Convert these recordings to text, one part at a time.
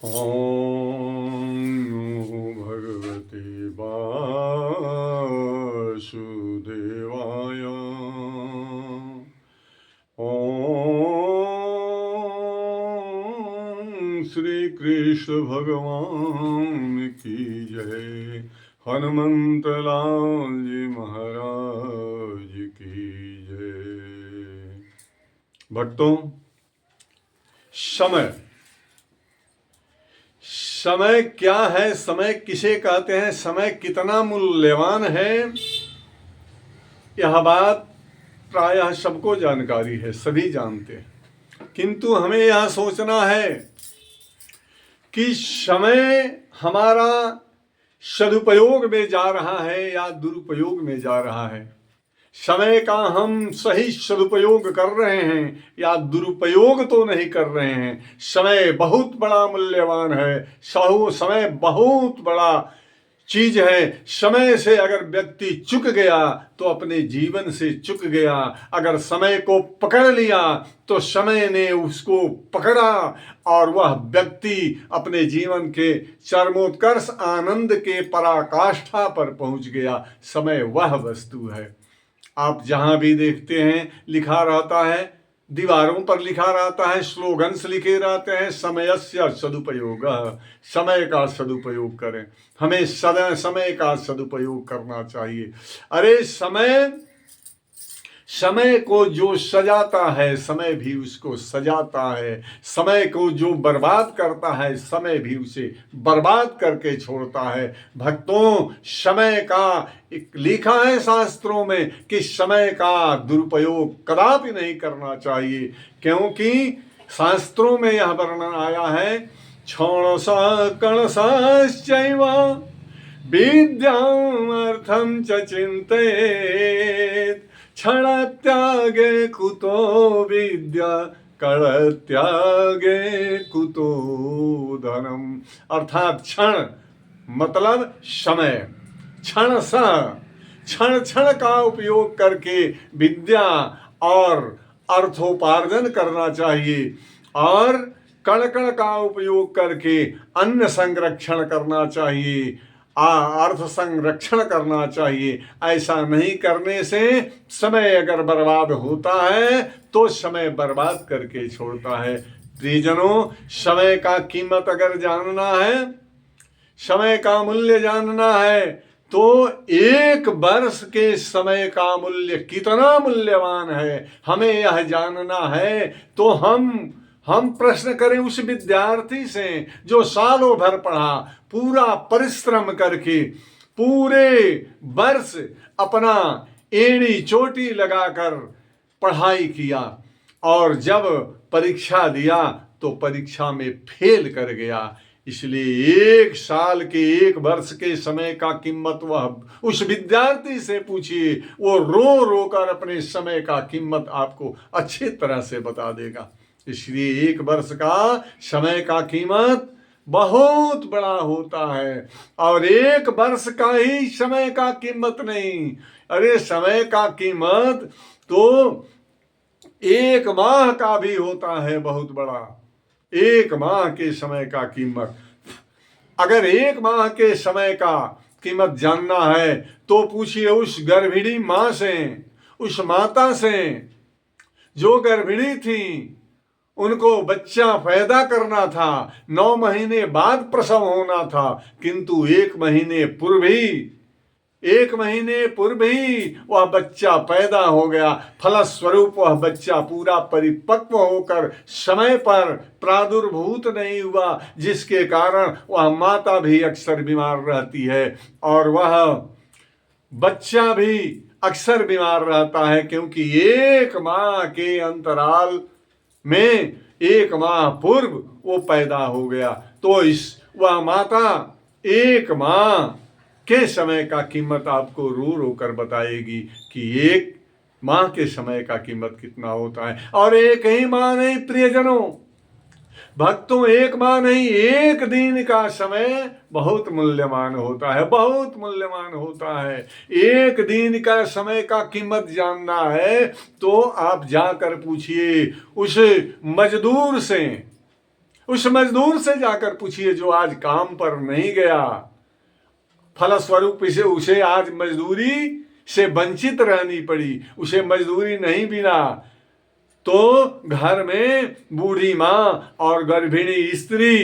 ॐ नमो भगवते वासुदेवाय। ॐ श्री कृष्ण भगवान की जय। हनुमंत लाल जी महाराज की जय। भक्तों, समय क्या है, समय किसे कहते हैं, समय कितना मूल्यवान है, यह बात प्रायः सबको जानकारी है, सभी जानते हैं। किंतु हमें यह सोचना है कि समय हमारा सदुपयोग में जा रहा है या दुरुपयोग में जा रहा है। समय का हम सही सदुपयोग कर रहे हैं या दुरुपयोग तो नहीं कर रहे हैं। समय बहुत बड़ा मूल्यवान है। समय बहुत बड़ा चीज है। समय से अगर व्यक्ति चूक गया तो अपने जीवन से चूक गया। अगर समय को पकड़ लिया तो समय ने उसको पकड़ा और वह व्यक्ति अपने जीवन के चरमोत्कर्ष आनंद के पराकाष्ठा पर पहुंच गया। समय वह वस्तु है। आप जहां भी देखते हैं लिखा रहता है, दीवारों पर लिखा रहता है, स्लोगन्स लिखे रहते हैं, समयस्य सदुपयोग। समय का सदुपयोग करें। हमें सदा समय का सदुपयोग करना चाहिए। अरे समय को जो सजाता है समय भी उसको सजाता है। समय को जो बर्बाद करता है समय भी उसे बर्बाद करके छोड़ता है। भक्तों, समय का एक लिखा है शास्त्रों में कि समय का दुरुपयोग कदापि नहीं करना चाहिए, क्योंकि शास्त्रों में यह वर्णन आया है, क्षणशः कणशश्चैव विद्यामर्थं च चिन्तयेत्, क्षण त्यागे कुतो विद्या, कण त्यागे कुतो धनम। अर्थात क्षण मतलब समय। क्षण क्षण का उपयोग करके विद्या और अर्थोपार्जन करना चाहिए और कण कण का उपयोग करके अन्न संरक्षण करना चाहिए, अर्थ संरक्षण करना चाहिए। ऐसा नहीं करने से समय अगर बर्बाद होता है तो समय बर्बाद करके छोड़ता है। प्रियजनों, समय का कीमत अगर जानना है, समय का मूल्य जानना है तो एक वर्ष के समय का मूल्य कितना मूल्यवान है हमें यह जानना है। तो हम प्रश्न करें उस विद्यार्थी से जो सालों भर पढ़ा, पूरा परिश्रम करके पूरे वर्ष अपना एड़ी चोटी लगाकर पढ़ाई किया और जब परीक्षा दिया तो परीक्षा में फेल कर गया। इसलिए एक साल के एक वर्ष के समय का कीमत वह उस विद्यार्थी से पूछिए, वो रो रो कर अपने समय का कीमत आपको अच्छी तरह से बता देगा। इसलिए एक वर्ष का समय का कीमत बहुत बड़ा होता है और एक वर्ष का ही समय का कीमत नहीं। अरे समय का कीमत तो एक माह का भी होता है बहुत बड़ा। एक माह के समय का कीमत, अगर एक माह के समय का कीमत जानना है तो पूछिए उस गर्भिणी माँ से, उस माता से जो गर्भिणी थी, उनको बच्चा पैदा करना था, 9 महीने बाद प्रसव होना था, किंतु 1 महीने पूर्व ही वह बच्चा पैदा हो गया। फलस्वरूप वह बच्चा पूरा परिपक्व होकर समय पर प्रादुर्भूत नहीं हुआ, जिसके कारण वह माता भी अक्सर बीमार रहती है और वह बच्चा भी अक्सर बीमार रहता है, क्योंकि एक माह के अंतराल में 1 माह पूर्व वो पैदा हो गया। तो वह माता 1 माह के समय का कीमत आपको रो रो कर बताएगी कि 1 माह के समय का कीमत कितना होता है। और एक ही माह नहीं प्रियजनों, भक्तों, 1 माह नहीं, 1 दिन का समय बहुत मूल्यवान होता है, बहुत मूल्यवान होता है। 1 दिन का समय का कीमत जानना है तो आप जाकर पूछिए उस मजदूर से, उस मजदूर से जाकर पूछिए जो आज काम पर नहीं गया, फलस्वरूप उसे आज मजदूरी से वंचित रहनी पड़ी, उसे मजदूरी नहीं मिला, तो घर में बूढ़ी माँ और गर्भिणी स्त्री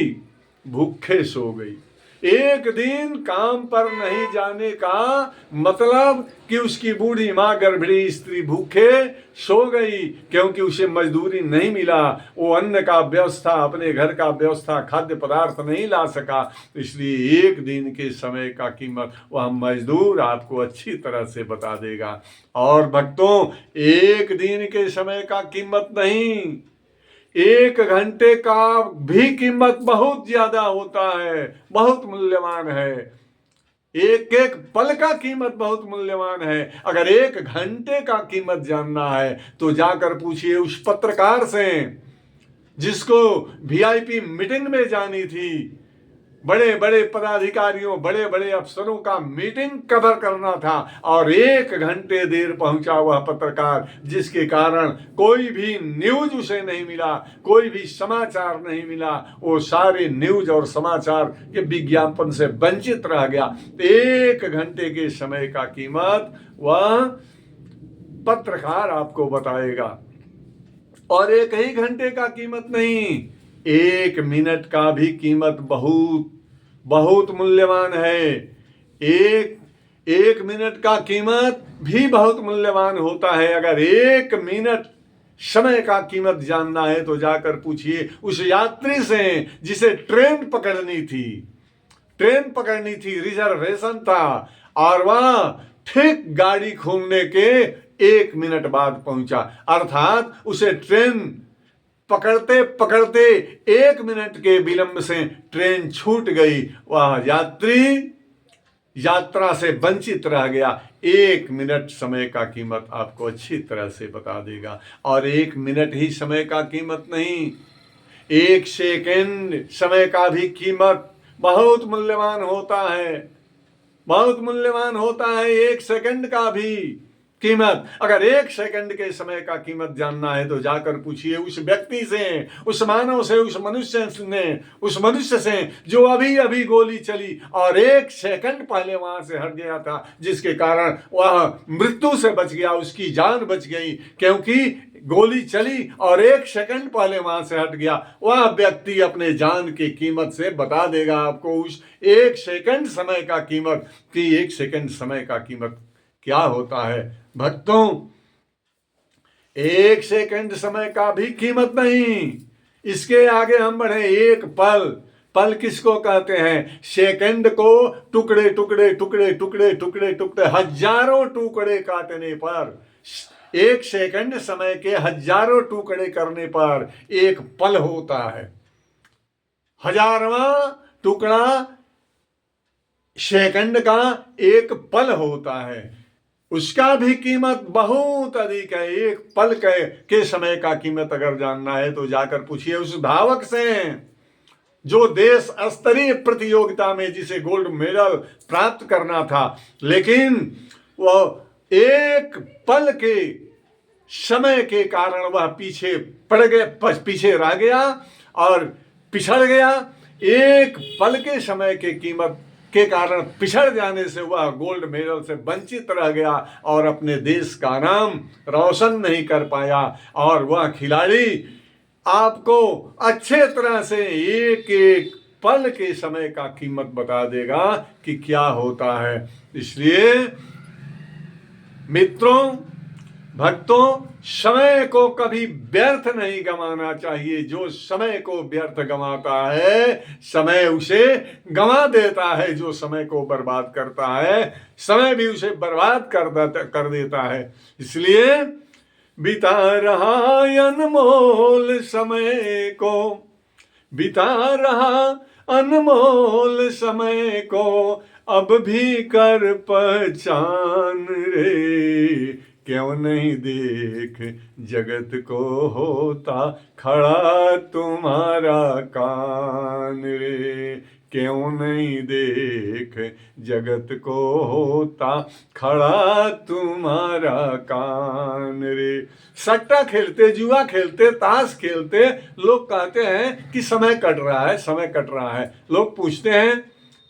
भूखे सो गई। एक दिन काम पर नहीं जाने का मतलब कि उसकी बूढ़ी माँ गर्भिणी स्त्री भूखे सो गई, क्योंकि उसे मजदूरी नहीं मिला, वो अन्न का व्यवस्था, अपने घर का व्यवस्था, खाद्य पदार्थ नहीं ला सका। इसलिए एक दिन के समय का कीमत वह मजदूर आपको अच्छी तरह से बता देगा। और भक्तों, एक दिन के समय का कीमत नहीं, 1 घंटे का भी कीमत बहुत ज्यादा होता है, बहुत मूल्यवान है। एक एक पल का कीमत बहुत मूल्यवान है। अगर 1 घंटे का कीमत जानना है तो जाकर पूछिए उस पत्रकार से जिसको वीआईपी मीटिंग में जानी थी, बड़े बड़े पदाधिकारियों, बड़े बड़े अफसरों का मीटिंग कवर करना था, और 1 घंटे देर पहुंचा वह पत्रकार, जिसके कारण कोई भी न्यूज उसे नहीं मिला, कोई भी समाचार नहीं मिला, वो सारे न्यूज और समाचार के विज्ञापन से वंचित रह गया। 1 घंटे के समय का कीमत वह पत्रकार आपको बताएगा, और 1 ही घंटे का कीमत नहीं, 1 मिनट का भी कीमत बहुत बहुत मूल्यवान है। एक मिनट का कीमत भी बहुत मूल्यवान होता है। अगर 1 मिनट समय का कीमत जानना है तो जाकर पूछिए उस यात्री से जिसे ट्रेन पकड़नी थी, रिजर्वेशन था, और वह ठीक गाड़ी खुलने के 1 मिनट बाद पहुंचा, अर्थात उसे ट्रेन पकड़ते पकड़ते 1 मिनट के विलंब से ट्रेन छूट गई, वह यात्री यात्रा से वंचित रह गया। 1 मिनट समय का कीमत आपको अच्छी तरह से बता देगा। और 1 मिनट ही समय का कीमत नहीं, 1 सेकेंड समय का भी कीमत बहुत मूल्यवान होता है, बहुत मूल्यवान होता है 1 सेकंड का भी कीमत। अगर 1 सेकंड के समय का कीमत जानना है तो जाकर पूछिए उस व्यक्ति से, उस मानव से, उस मनुष्य से जो अभी अभी गोली चली और 1 सेकंड पहले वहां से हट गया था, जिसके कारण वह मृत्यु से बच गया, उसकी जान बच गई, क्योंकि गोली चली और 1 सेकंड पहले वहां से हट गया। वह व्यक्ति अपने जान की कीमत से बता देगा आपको उस 1 सेकंड समय का कीमत, कि 1 सेकंड समय का कीमत क्या होता है। भक्तों, 1 सेकंड समय का भी कीमत नहीं, इसके आगे हम बढ़े, एक पल किसको कहते हैं? सेकंड को टुकड़े टुकड़े टुकड़े टुकड़े टुकड़े टुकड़े हजारों टुकड़े काटने पर, 1 सेकंड समय के हजारों टुकड़े करने पर एक पल होता है। 1000वां टुकड़ा सेकंड का एक पल होता है, उसका भी कीमत बहुत अधिक है। एक पल के समय का कीमत अगर जानना है तो जाकर पूछिए उस धावक से जो देश स्तरीय प्रतियोगिता में जिसे गोल्ड मेडल प्राप्त करना था, लेकिन वह एक पल के समय के कारण वह पीछे रह गया और पिछड़ गया। एक पल के समय के कीमत के कारण पिछड़ जाने से वह गोल्ड मेडल से वंचित रह गया और अपने देश का नाम रोशन नहीं कर पाया। और वह खिलाड़ी आपको अच्छे तरह से एक एक पल के समय का कीमत बता देगा कि क्या होता है। इसलिए मित्रों, भक्तों, समय को कभी व्यर्थ नहीं गंवाना चाहिए। जो समय को व्यर्थ गंवाता है, समय उसे गंवा देता है। जो समय को बर्बाद करता है, समय भी उसे बर्बाद कर देता है। इसलिए बिता रहा अनमोल समय को, बिता रहा अनमोल समय को, अब भी कर पहचान रे। क्यों नहीं देख जगत को होता खड़ा तुम्हारा कान रे। क्यों नहीं देख जगत को होता खड़ा तुम्हारा कान रे। सट्टा खेलते, जुआ खेलते, ताश खेलते लोग कहते हैं कि समय कट रहा है, समय कट रहा है। लोग पूछते हैं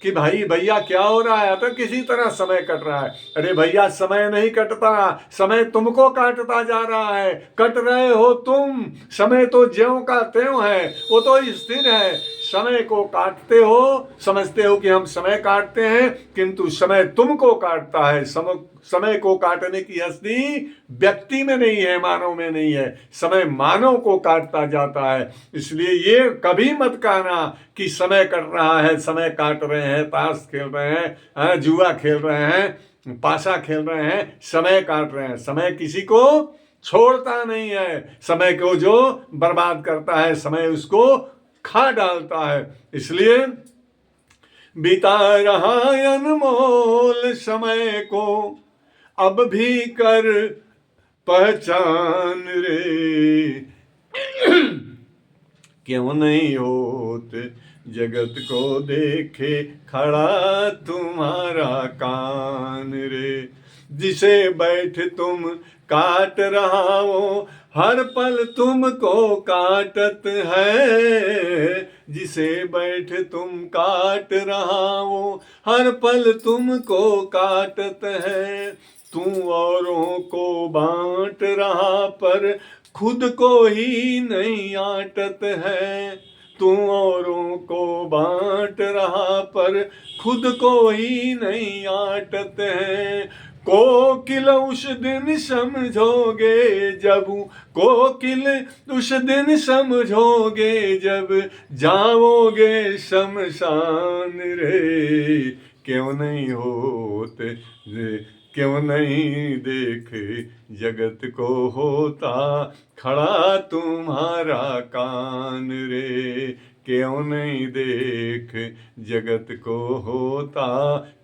कि भाई भैया क्या हो रहा है, तो किसी तरह समय कट रहा है। अरे भैया समय नहीं कटता, समय तुमको काटता जा रहा है। कट रहे हो तुम, समय तो ज्यों का त्यों है, वो तो स्थिर है। समय को काटते हो, समझते हो कि हम समय काटते हैं, किंतु समय तुमको काटता है। समय को काटने की हस्ती व्यक्ति में नहीं है, मानव में नहीं है। समय मानव को काटता जाता है। इसलिए ये कभी मत कहना कि समय कट रहा है, समय काट रहे हैं, ताश खेल रहे हैं, जुआ खेल रहे हैं, पासा खेल रहे हैं, समय काट रहे हैं। समय किसी को छोड़ता नहीं है। समय को जो बर्बाद करता है, समय उसको खा डालता है। इसलिए बिता रहा अनमोल समय को अब भी कर पहचान रे। क्यों नहीं होते जगत को देखे खड़ा तुम्हारा कान रे। जिसे बैठ तुम काट रहा हो, हर पल तुमको काटत है। जिसे बैठ तुम काट रहा हो, हर पल तुमको काटत है। तू औरों को बांट रहा पर खुद को ही नहीं आटत है। तू औरों को बांट रहा पर खुद को ही नहीं आटत है। कोकिल उस दिन समझोगे जब, कोकिल उस दिन समझोगे जब जाओगे शमशान रे। क्यों नहीं होते रे, क्यों नहीं देखे जगत को होता खड़ा तुम्हारा कान रे। क्यों नहीं देख जगत को होता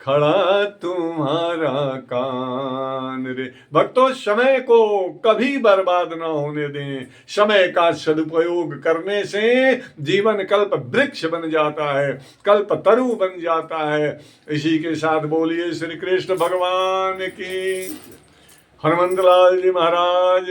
खड़ा तुम्हारा कान रे। भक्तों, समय को कभी बर्बाद ना होने दें। समय का सदुपयोग करने से जीवन कल्प वृक्ष बन जाता है, कल्प तरु बन जाता है। इसी के साथ बोलिए श्री कृष्ण भगवान की, हनुमंत लाल जी महाराज